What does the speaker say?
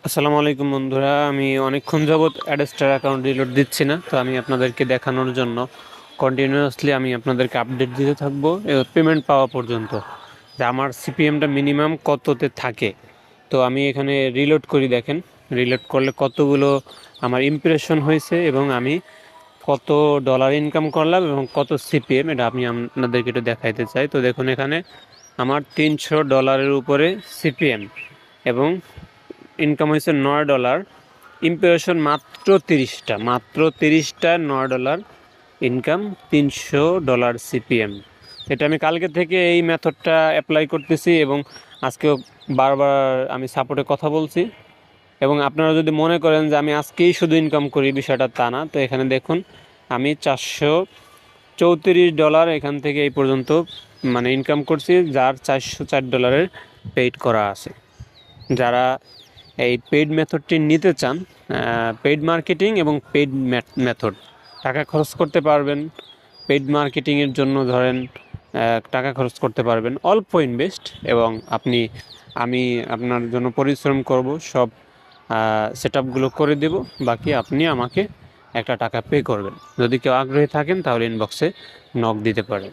আসসালামু আলাইকুম বন্ধুরা, আমি অনেকক্ষণ যাবৎ অ্যাডস্টার অ্যাকাউন্ট রিলোড দিচ্ছি না, তো আমি আপনাদেরকে দেখানোর জন্য কন্টিনিউয়াসলি আমি আপনাদেরকে আপডেট দিতে থাকবো পেমেন্ট পাওয়া পর্যন্ত, যে আমার সিপিএমটা মিনিমাম কততে থাকে। তো আমি এখানে রিলোড করি, দেখেন রিলোড করলে কতগুলো আমার ইমপ্রেশন হয়েছে এবং আমি কত ডলার ইনকাম করলাম এবং কত সিপিএম, এটা আমি আপনাদেরকে একটু দেখাইতে চাই। তো দেখুন এখানে আমার $300 উপরে সিপিএম এবং ইনকাম হয়েছে $9। ইমপ্রেশন মাত্র 30টা $9 ইনকাম, $300 সিপিএম। এটা আমি কালকে থেকে এই মেথডটা অ্যাপ্লাই করতেছি এবং আজকেও বারবার আমি সাপোর্টে কথা বলছি। এবং আপনারা যদি মনে করেন যে আমি আজকেই শুধু ইনকাম করি, বিষয়টা তা না। তো এখানে দেখুন আমি $434 এখান থেকে এই পর্যন্ত মানে ইনকাম করছি, যার $404 পেইড করা আছে। যারা এই পেইড মেথডটি নিতে চান, পেইড মার্কেটিং এবং পেইড মেথড, টাকা খরচ করতে পারবেন। পেইড মার্কেটিংয়ের জন্য ধরেন টাকা খরচ করতে পারবেন, অল্প ইনভেস্ট, এবং আমি আপনার জন্য পরিশ্রম করব, সব সেটআপগুলো করে দেব, বাকি আপনি আমাকে একটা টাকা পে করবেন। যদি কেউ আগ্রহী থাকেন তাহলে ইনবক্সে নক দিতে পারেন।